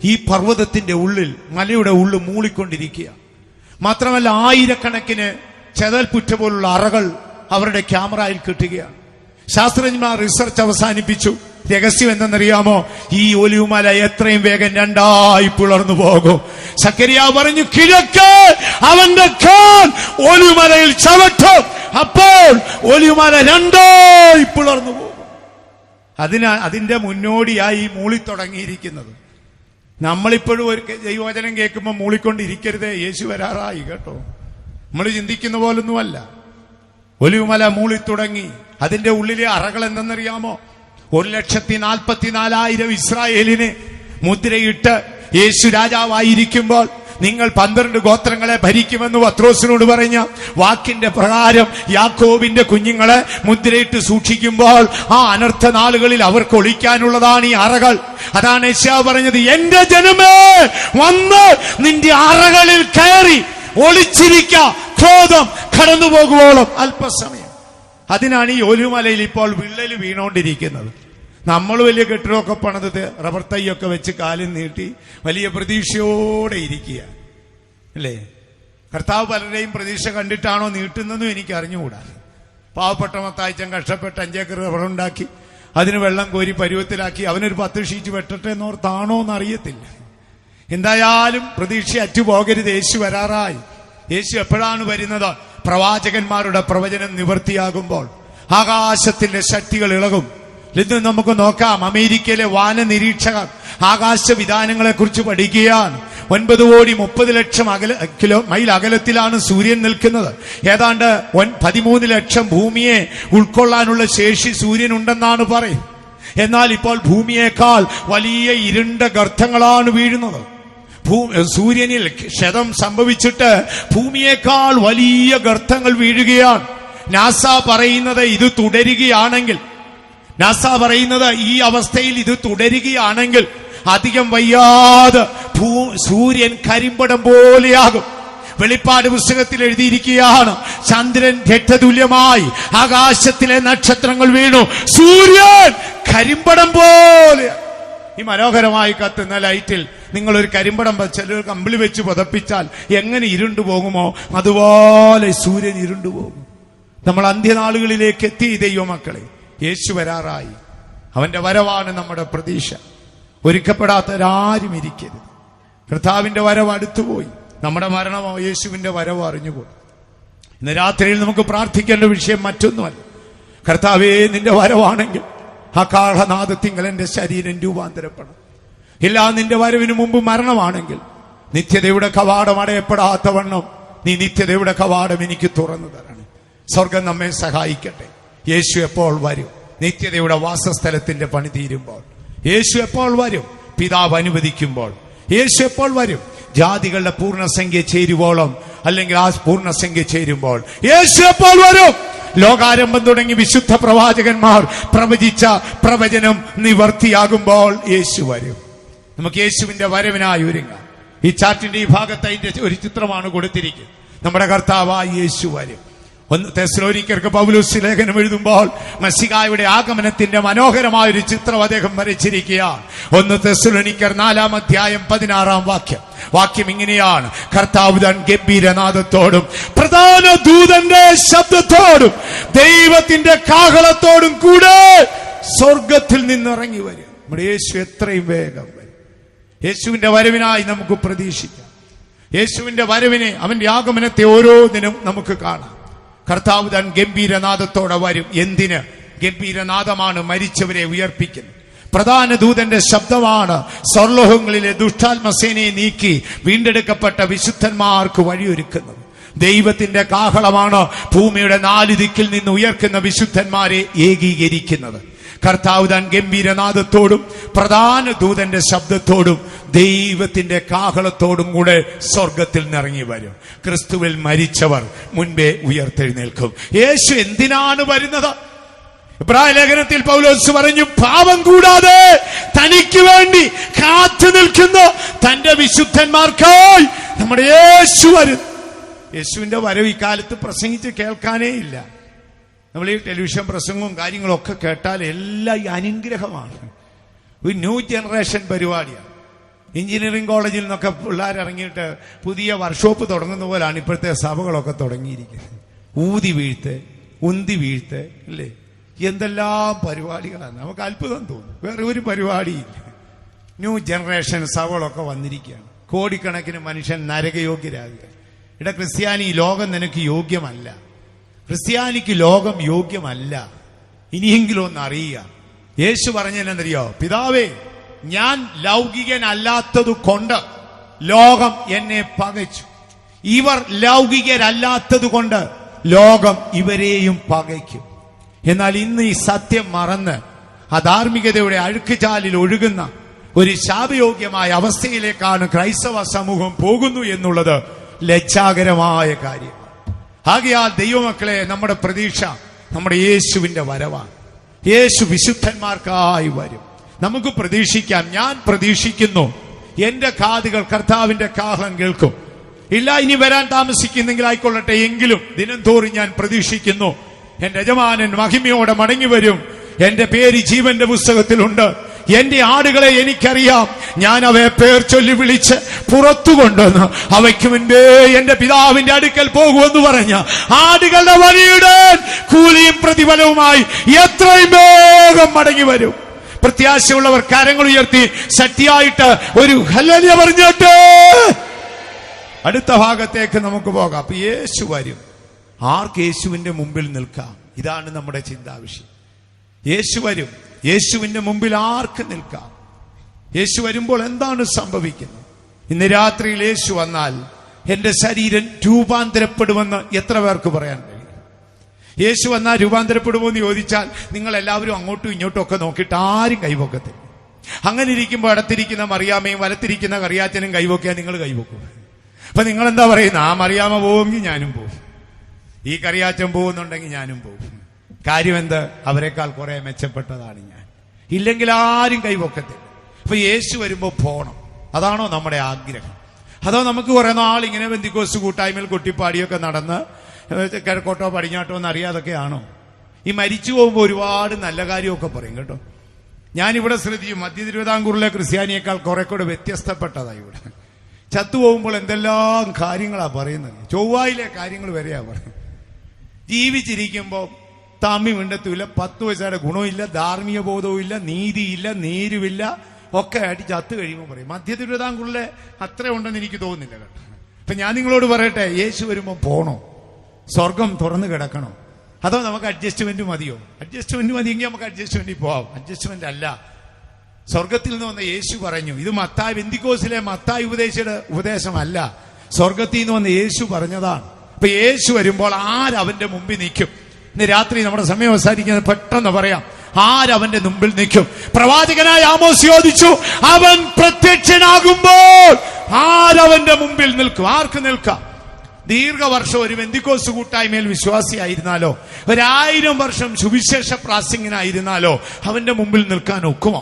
ഈ പർവ്വതത്തിന്റെ ഉള്ളിൽ, മലയുടെ ഉള്ളിൽ മൂളിക്കൊണ്ടിരിക്കുക. മാത്രമല്ല, ആയിരക്കണക്കിന് ചെതൽപ്പുറ്റ പോലുള്ള അറകൾ അവരുടെ ക്യാമറയിൽ കിട്ടുകയാണ്. ശാസ്ത്രജ്ഞന്മാർ റിസർച്ച് അവസാനിപ്പിച്ചു. രഹസ്യം എന്തെന്നറിയാമോ? ഈ ഒലിവുമല എത്രയും വേഗം രണ്ടായി പിളർന്നു പോകും. സക്കറിയാവ് പറഞ്ഞു, കിഴക്ക് അവന്റെ കാൽ ഒലിവുമലയിൽ ചവിട്ടും, അപ്പോൾ ഒലിവുമല രണ്ടായി പിളർന്നു പോകും. അതിന്റെ മുന്നോടിയായി മൂളി തുടങ്ങിയിരിക്കുന്നത്. നമ്മളിപ്പോഴും ഒരു ദൈവവചനം കേൾക്കുമ്പോൾ മൂളിക്കൊണ്ടിരിക്കരുതേ, യേശു വരാറായി കേട്ടോ. നമ്മൾ ചിന്തിക്കുന്ന പോലൊന്നുമല്ല. ഒലിവുമല മൂളി തുടങ്ങി. അതിന്റെ ഉള്ളിലെ അറകൾ എന്തെന്നറിയാമോ? 1,44,000 ഇസ്രായേലിനെ മുദ്രയിട്ട് യേശു രാജാവായിരിക്കുമ്പോൾ നിങ്ങൾ 12 ഗോത്രങ്ങളെ ഭരിക്കുമെന്ന് പത്രോസിനോട് പറഞ്ഞ വാക്കിന്റെ പ്രകാരം യാക്കോബിന്റെ കുഞ്ഞുങ്ങളെ മുദ്രയിട്ട് സൂക്ഷിക്കുമ്പോൾ ആ അനർത്ഥ നാളുകളിൽ അവർക്ക് ഒളിക്കാനുള്ളതാണ് ഈ അറകൾ. അതാണ് യെശയ്യാ പറഞ്ഞത്, എന്റെ ജനമേ വന്ന് നിന്റെ അറകളിൽ കയറി ഒളിച്ചിരിക്ക, ക്രോധം കടന്നു പോകുവോളം അല്പസമയം. അതിനാണ് ഈ ഒലിവുമലയിൽ ഇപ്പോൾ വിള്ളൽ വീണോണ്ടിരിക്കുന്നത്. നമ്മൾ വലിയ കെട്ടിടമൊക്കെ പണിത് റബ്ബർ തൈയൊക്കെ വെച്ച് കാലിൽ നീട്ടി വലിയ പ്രതീക്ഷയോടെ ഇരിക്കുക അല്ലേ? കർത്താവ് പലരെയും പ്രതീക്ഷ കണ്ടിട്ടാണോ നീട്ടുന്നതെന്നും എനിക്ക് അറിഞ്ഞുകൂടാ. പാവപ്പെട്ട മത്തായിച്ചൻ കഷ്ടപ്പെട്ട് 5 ഏക്കർ റബ്ബറുണ്ടാക്കി അതിന് വെള്ളം കോരി പരുവത്തിലാക്കി അവനൊരു 10 ഷീറ്റ് വെട്ടട്ടെ എന്നോർത്താണോ എന്നറിയത്തില്ല. എന്തായാലും പ്രതീക്ഷ അറ്റുപോകരുത്. യേശു വരാറായി. യേശു എപ്പോഴാണ് വരുന്നത്? പ്രവാചകന്മാരുടെ പ്രവചനം നിവൃത്തിയാകുമ്പോൾ ആകാശത്തിന്റെ ശക്തികൾ ഇളകും. ഇന്ന് നമുക്ക് നോക്കാം, അമേരിക്കയിലെ വാന നിരീക്ഷകർ ആകാശവിധാനങ്ങളെ കുറിച്ച് പഠിക്കുകയാണ്. 9,30,00,000 മൈൽ അകലത്തിലാണ് സൂര്യൻ നിൽക്കുന്നത്. ഏതാണ്ട് 13 ലക്ഷം ഭൂമിയെ ഉൾക്കൊള്ളാനുള്ള ശേഷി സൂര്യനുണ്ടെന്നാണ് പറയുന്നത്. എന്നാൽ ഇപ്പോൾ ഭൂമിയേക്കാൾ വലിയ ഇരുണ്ട ഗർത്തങ്ങളാണ് വീഴുന്നത്. സൂര്യനിൽ ക്ഷതം സംഭവിച്ചിട്ട് ഭൂമിയേക്കാൾ വലിയ ഗർത്തങ്ങൾ വീഴുകയാണ്. നാസ പറയുന്നത് ഇത് തുടരുകയാണെങ്കിൽ, ഈ അവസ്ഥയിൽ ഇത് തുടരുകയാണെങ്കിൽ അധികം വയ്യാതെ സൂര്യൻ കരിമ്പടം പോലെയാകും. വെളിപ്പാട് പുസ്തകത്തിൽ എഴുതിയിരിക്കുകയാണ്, ചന്ദ്രൻ രക്തതുല്യമായി ആകാശത്തിലെ നക്ഷത്രങ്ങൾ വീണു, സൂര്യൻ കരിമ്പടം പോലെ. ഈ മനോഹരമായി കത്തുന്ന ലൈറ്റിൽ നിങ്ങൾ ഒരു കരിമ്പടം വെച്ചാൽ, ഒരു കമ്പിളി വെച്ച് പുതപ്പിച്ചാൽ എങ്ങനെ ഇരുണ്ടു പോകുമോ അതുപോലെ സൂര്യൻ ഇരുണ്ടുപോകും. നമ്മൾ അന്ത്യനാളുകളിലേക്ക് എത്തി ദൈവമക്കളെ. യേശു വരാറായി. അവന്റെ വരവാണ് നമ്മുടെ പ്രതീക്ഷ. ഒരുക്കപ്പെടാത്തവരാരും ഇരിക്കരുത്. കർത്താവിന്റെ വരവ് അടുത്തുപോയി. നമ്മുടെ മരണമോ യേശുവിന്റെ വരവോ അറിഞ്ഞുപോയി. ഇന്ന് രാത്രിയിൽ നമുക്ക് പ്രാർത്ഥിക്കേണ്ട വിഷയം മറ്റൊന്നുമല്ല. കർത്താവേ, നിന്റെ വരവാണെങ്കിൽ ആ കാഹളനാദത്തിങ്കൽ എന്റെ ശരീരം രൂപാന്തരപ്പെടണം. ഇല്ല, നിന്റെ വരവിന് മുമ്പ് മരണമാണെങ്കിൽ നിത്യതയുടെ കവാടം അടയപ്പെടാത്തവണ്ണം നീ നിത്യതയുടെ കവാടം എനിക്ക് തുറന്നു തരണം. സ്വർഗം നമ്മെ സഹായിക്കട്ടെ. യേശു എപ്പോൾ വരും? നിത്യതയുടെ വാസസ്ഥലത്തിന്റെ പണി തീരുമ്പോൾ. യേശു എപ്പോൾ വരും? പിതാവ് അനുവദിക്കുമ്പോൾ. യേശു എപ്പോൾ വരും? ജാതികളുടെ പൂർണ്ണസംഖ്യ ചേരുവോളം, അല്ലെങ്കിൽ ആ പൂർണ്ണസംഖ്യ ചേരുമ്പോൾ. യേശു എപ്പോൾ വരും? ലോകാരംഭം തുടങ്ങി വിശുദ്ധ പ്രവാചകന്മാർ പ്രവചിച്ച പ്രവചനം നിവർത്തിയാകുമ്പോൾ യേശു വരും. നമുക്ക് യേശുവിന്റെ വരവിനായി ഒരുങ്ങാം. ഈ ചാറ്റിന്റെ ഈ ഭാഗത്ത് അതിന്റെ ഒരു ചിത്രമാണ് കൊടുത്തിരിക്കുന്നത്. നമ്മുടെ കർത്താവായ യേശു വരും. 1 തെസ്സലോനിക്കർക്ക് പൗലോസ് ലേഖനം എഴുതുമ്പോൾ മശിഹായുടെ ആഗമനത്തിന്റെ മനോഹരമായൊരു ചിത്രം അദ്ദേഹം വരച്ചിരിക്കുകയാണ്. 1 തെസ്സലോനിക്കർ 4-ാം അധ്യായം 16-ാം വാക്യം ഇങ്ങനെയാണ്: കർത്താവ് താൻ ഗംഭീരനാദത്തോടും പ്രധാന ദൂതന്റെ ശബ്ദത്തോടും ദൈവത്തിന്റെ കാഹളത്തോടും കൂടെ സ്വർഗത്തിൽ നിന്നിറങ്ങി വരും. നമ്മുടെ യേശു എത്രയും വേഗം വരും. യേശുവിന്റെ വരവിനായി നമുക്ക് പ്രതീക്ഷിക്കാം. യേശുവിന്റെ വരവിനെ, അവന്റെ ആഗമനത്തെ ഓരോ ദിനം നമുക്ക് കാണാം. കർത്താവ് താൻ ഗംഭീരനാദത്തോടെ വരും. എന്തിന്? ഗംഭീരനാദമാണ് മരിച്ചവരെ ഉയർപ്പിക്കുന്നത്. പ്രധാന ദൂതന്റെ ശബ്ദമാണ് സ്വർലോകങ്ങളിലെ ദുഷ്ടാത്മസേനയെ നീക്കി വീണ്ടെടുക്കപ്പെട്ട വിശുദ്ധന്മാർക്ക് വഴിയൊരുക്കുന്നത്. ദൈവത്തിന്റെ കാഹളമാണ് ഭൂമിയുടെ 4 ദിക്കിൽ നിന്ന് ഉയർക്കുന്ന വിശുദ്ധന്മാരെ ഏകീകരിക്കുന്നത്. കർത്താവ് താൻ ഗംഭീരനാദത്തോടും പ്രധാന ദൂതന്റെ ശബ്ദത്തോടും ദൈവത്തിന്റെ കാഹളത്തോടും കൂടെ സ്വർഗത്തിൽ നിറങ്ങി വരും. ക്രിസ്തുവിൽ മരിച്ചവർ മുൻപേ ഉയർത്തെഴുന്നേൽക്കും. യേശു എന്തിനാണ് വരുന്നത്? ഇബ്രായ ലേഖനത്തിൽ പൗലോസ് പറഞ്ഞു, പാപം കൂടാതെ തനിക്ക് വേണ്ടി കാത്തു നിൽക്കുന്ന തന്റെ വിശുദ്ധന്മാർക്കായി നമ്മുടെ യേശു വരും. യേശുവിന്റെ വരവ് ഇക്കാലത്ത് പ്രസംഗിച്ച് കേൾക്കാനേ ഇല്ല. നമ്മൾ ഈ ടെലിവിഷൻ പ്രസംഗവും കാര്യങ്ങളും ഒക്കെ കേട്ടാൽ എല്ലാം ഈ അനുഗ്രഹമാണ്. ഒരു ന്യൂ ജനറേഷൻ പരിപാടിയാണ്. എഞ്ചിനീയറിംഗ് കോളേജിൽ നിന്നൊക്കെ പിള്ളേർ ഇറങ്ങിയിട്ട് പുതിയ വർക്ക്ഷോപ്പ് തുടങ്ങുന്ന പോലാണ് ഇപ്പോഴത്തെ സഭകളൊക്കെ തുടങ്ങിയിരിക്കുന്നത്. ഊതി വീഴ്ത്ത്, ഉന്തി വീഴ്ത്ത്, അല്ലേ? എന്തെല്ലാം പരിപാടികളാണ്. നമുക്ക് അത്ഭുതം തോന്നും. വേറെ ഒരു പരിപാടിയില്ല. ന്യൂ ജനറേഷൻ സഭകളൊക്കെ വന്നിരിക്കുകയാണ്. കോടിക്കണക്കിന് മനുഷ്യൻ നരകയോഗ്യരാകുക. ഇവിടെ ക്രിസ്ത്യാനി, ലോകം നിനക്ക് യോഗ്യമല്ല. ക്രിസ്ത്യാനിക്ക് ലോകം യോഗ്യമല്ല. ഇനിയെങ്കിലും ഒന്ന് അറിയുക. യേശു പറഞ്ഞെന്നറിയോ? പിതാവേ, ഞാൻ ലൗകികനല്ലാത്തത് കൊണ്ട് ലോകം എന്നെ പകച്ചു. ഇവർ ലൗകികരല്ലാത്തത് കൊണ്ട് ലോകം ഇവരെയും പകയ്ക്കും. എന്നാൽ ഇന്ന് ഈ സത്യം മറന്ന് അധാർമികതയുടെ അഴുക്കുചാലിൽ ഒഴുകുന്ന ഒരു ശാപയോഗ്യമായ അവസ്ഥയിലേക്കാണ് ക്രൈസ്തവ സമൂഹം പോകുന്നു എന്നുള്ളത് ലജ്ജാകരമായ കാര്യമാണ്. ആകയാൽ ദൈവമക്കളെ, നമ്മുടെ പ്രതീക്ഷ നമ്മുടെ യേശുവിന്റെ വരവാണ്. യേശു വിശുദ്ധന്മാർക്കായി വരും. നമുക്ക് പ്രതീക്ഷിക്കാം. ഞാൻ പ്രതീക്ഷിക്കുന്നു, എന്റെ കാതുകൾ കർത്താവിന്റെ കാഹളം കേൾക്കും. ഇല്ല, ഇനി വരാൻ താമസിക്കുന്നെങ്കിൽ ആയിക്കൊള്ളട്ടെ, എങ്കിലും ദിനം തോറും ഞാൻ പ്രതീക്ഷിക്കുന്നു എന്റെ യജമാനൻ മഹിമയോടെ മടങ്ങി വരും. എന്റെ പേര് ജീവന്റെ പുസ്തകത്തിലുണ്ട്. എന്റെ ആടുകളെ എനിക്കറിയാം. ഞാൻ അവയെ പേർ ചൊല്ലി വിളിച്ച് പുറത്തു കൊണ്ടുവന്ന് അവയ്ക്ക് മുൻപേ എന്റെ പിതാവിന്റെ അടുക്കൽ പോകുമെന്ന് പറഞ്ഞ ആടുകളുടെ വഴിയുടെ കൂലിയും പ്രതിഫലവുമായി എത്രയും വേഗം മടങ്ങി വരും. പ്രത്യാശയുള്ളവർ കരങ്ങൾ ഉയർത്തി ശക്തിയായിട്ട് ഒരു ഹല്ലേലൂയ പറഞ്ഞിട്ട് അടുത്ത ഭാഗത്തേക്ക് നമുക്ക് പോകാം. അപ്പൊ യേശു വരും. ആർക്ക് യേശുവിന്റെ മുമ്പിൽ നിൽക്കാം? ഇതാണ് നമ്മുടെ ചിന്താവിഷയം. യേശു വരും. യേശുവിന്റെ മുമ്പിൽ ആർക്ക് നിൽക്കാം? യേശു വരുമ്പോൾ എന്താണ് സംഭവിക്കുന്നത്? ഇന്ന് രാത്രിയിൽ യേശു വന്നാൽ എന്റെ ശരീരം രൂപാന്തരപ്പെടുമെന്ന് എത്ര പേർക്ക് പറയാൻ കഴിയും? യേശു വന്നാൽ രൂപാന്തരപ്പെടുമോ എന്ന് ചോദിച്ചാൽ നിങ്ങൾ എല്ലാവരും അങ്ങോട്ടും ഇങ്ങോട്ടും ഒക്കെ നോക്കിയിട്ട് ആരും കൈവക്കത്തില്ല. അങ്ങനെ ഇരിക്കുമ്പോൾ അടുത്തിരിക്കുന്ന മറിയാമയും വലത്തിരിക്കുന്ന കറിയാച്ചനും കൈവക്കിയാൽ നിങ്ങൾ കൈവക്കും. അപ്പൊ നിങ്ങൾ എന്താ പറയുന്നത്? ആ മറിയാമ പോവുമെങ്കിൽ ഞാനും പോവും, ഈ കറിയാച്ചൻ പോകുന്നുണ്ടെങ്കിൽ ഞാനും പോവും. കാര്യം എന്ത്? അവരെക്കാൾ കുറെ മെച്ചപ്പെട്ടതാണ് ഞാൻ. ഇല്ലെങ്കിൽ ആരും കൈവക്കത്തില്ല. അപ്പൊ യേശു വരുമ്പോ പോണം. അതാണോ നമ്മുടെ ആഗ്രഹം? അതോ നമുക്ക് കുറെ നാൾ ഇങ്ങനെ പെന്തിക്കോസ്ത് കൂട്ടായ്മയിൽ കൊട്ടിപ്പാടിയൊക്കെ നടന്ന് കിഴക്കോട്ടോ പടിഞ്ഞാട്ടോ എന്ന് അറിയാതൊക്കെയാണോ? ഈ മരിച്ചു പോകുമ്പോൾ ഒരുപാട് നല്ല കാര്യമൊക്കെ പറയും കേട്ടോ. ഞാനിവിടെ ശ്രദ്ധിക്കും, മധ്യ തിരുവിതാംകൂറിലെ ക്രിസ്ത്യാനിയേക്കാൾ കുറെ കൂടെ വ്യത്യസ്തപ്പെട്ടതായി ഇവിടെ. ചത്തുപോകുമ്പോൾ എന്തെല്ലാം കാര്യങ്ങളാ പറയുന്നത്. ചൊവ്വായിലെ കാര്യങ്ങൾ വരെയാ പറയുന്നത്. ജീവിച്ചിരിക്കുമ്പോൾ തമ്മി മിണ്ടത്തുമില്ല, 10 പൈസയുടെ ഗുണമില്ല, ധാർമ്മിക ബോധവും ഇല്ല, നീതിയില്ല, നീരുമില്ല, ഒക്കെ ആയിട്ട് ചത്ത് കഴിയുമ്പോൾ പറയും. മധ്യ തിരുവിതാംകൂറിലെ അത്ര ഉണ്ടെന്ന് എനിക്ക് തോന്നുന്നില്ല കേട്ടോ. അപ്പൊ ഞാൻ നിങ്ങളോട് പറയട്ടെ, യേശു വരുമ്പോൾ പോണോ? സ്വർഗം തുറന്നു കിടക്കണോ? അതോ നമുക്ക് അഡ്ജസ്റ്റ്മെന്റ് മതിയോ? അഡ്ജസ്റ്റ്മെന്റ് മതിയെങ്കിൽ നമുക്ക് അഡ്ജസ്റ്റ്മെന്റിൽ പോവാം. അഡ്ജസ്റ്റ്മെന്റ് അല്ല. സ്വർഗത്തിൽ നിന്ന് വന്ന യേശു പറഞ്ഞു. ഇത് മത്തായി പെന്തിക്കോസിലെ മത്തായി ഉപദേശിയുടെ ഉപദേശമല്ല, സ്വർഗത്തിൽ നിന്ന് വന്ന യേശു പറഞ്ഞതാണ്. അപ്പൊ യേശു വരുമ്പോൾ ആരവന്റെ മുമ്പിൽ നിൽക്കും? ഇന്ന് രാത്രി നമ്മുടെ സമയം അവസാനിക്കുന്നത് പെട്ടെന്ന് പറയാം. ആരവന്റെ മുമ്പിൽ നിൽക്കും? പ്രവാചകനായ ആമോസ് ചോദിച്ചു, അവൻ പ്രത്യക്ഷനാകുമ്പോൾ ആരവന്റെ മുമ്പിൽ നിൽക്കും? ആർക്ക് നിൽക്കാം? ദീർഘവർഷം ഒരു പെന്തിക്കോസ്ത് കൂട്ടായ്മയിൽ വിശ്വാസിയായിരുന്നാലോ, 1000 വർഷം സുവിശേഷ പ്രാസംഗികനായിരുന്നാലോ അവന്റെ മുമ്പിൽ നിൽക്കാൻ ഒക്കുമോ?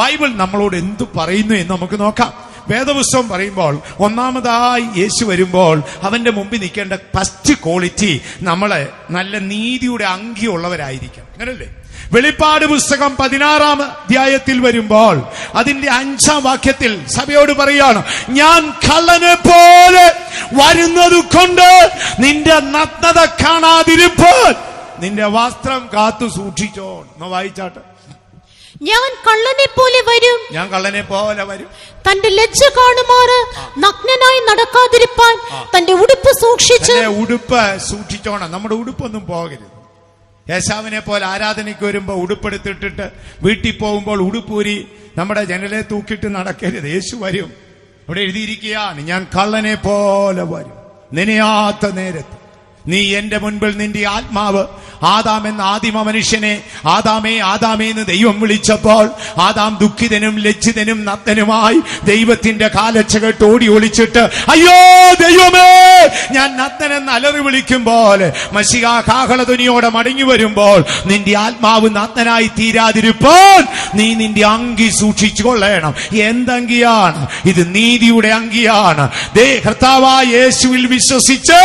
ബൈബിൾ നമ്മളോട് എന്തു പറയുന്നു എന്ന് നമുക്ക് നോക്കാം. വേദപുസ്തകം പറയുമ്പോൾ ഒന്നാമതായി യേശു വരുമ്പോൾ അവന്റെ മുമ്പിൽ നിൽക്കേണ്ട ഫസ്റ്റ് ക്വാളിറ്റി നമ്മളെ നല്ല നീതിയുടെ അങ്കിയുള്ളവരായിരിക്കണം. അങ്ങനല്ലേ? വെളിപ്പാട് പുസ്തകം 16-ാം അധ്യായത്തിൽ വരുമ്പോൾ അതിന്റെ 5-ാം വാക്യത്തിൽ സഭയോട് പറയാണ്, ഞാൻ കള്ളനെ പോലെ വരുന്നത് കൊണ്ട് നിന്റെ നഗ്നത കാണാതിരിപ്പോൾ നിന്റെ വസ്ത്രം കാത്തു സൂക്ഷിച്ചോ. എന്ന് വായിച്ചാട്ടെ. ഞാൻ കള്ളനെ പോലെ വരും. ഞാൻ കള്ളനെ പോലെ വരും. തന്റെ ലജ്ജ കാണുമാറ് നഗ്നനായി നടക്കാതിരിപ്പാൻ തന്റെ ഉടുപ്പ് സൂക്ഷിച്ച്. ഉടുപ്പ് സൂക്ഷിച്ചോണം. നമ്മുടെ ഉടുപ്പൊന്നും പോകരുത്. യേശാവിനെ പോലെ ആരാധനയ്ക്ക് വരുമ്പോ ഉടുപ്പെടുത്തിട്ടിട്ട് വീട്ടിൽ പോകുമ്പോൾ ഉടുപ്പൂരി നമ്മുടെ ജനലെ തൂക്കിയിട്ട് നടക്കരുത്. യേശു വരും. ഇവിടെ എഴുതിയിരിക്കുകയാണ്, ഞാൻ കള്ളനെ പോലെ വരും നനയാത്ത നേരത്ത്. നീ എന്റെ മുൻപിൽ നിന്റെ ആത്മാവ് ആദാം എന്ന ആദിമ മനുഷ്യനെ ആദാമേ ആദാമേ എന്ന് ദൈവം വിളിച്ചപ്പോൾ ആദാം ദുഃഖിതനും ലജ്ജിതനും നഗ്നനുമായി ദൈവത്തിന്റെ കാലച്ച കേട്ട് ഓടി ഒളിച്ചിട്ട്, അയ്യോ ദൈവമേ ഞാൻ നഗ്നനെന്ന് അലറി വിളിക്കുമ്പോൾ മശിഹാ കാഹളധ്വനിയോടെ മടങ്ങി വരുമ്പോൾ നിന്റെ ആത്മാവ് നഗ്നനായി തീരാതിരിപ്പോൾ നീ നിന്റെ അങ്കി സൂക്ഷിച്ചു കൊള്ളണം. എന്തങ്കിയാണ് ഇത്? നീതിയുടെ അങ്കിയാണ്. കർത്താവായ യേശുവിൽ വിശ്വസിച്ച്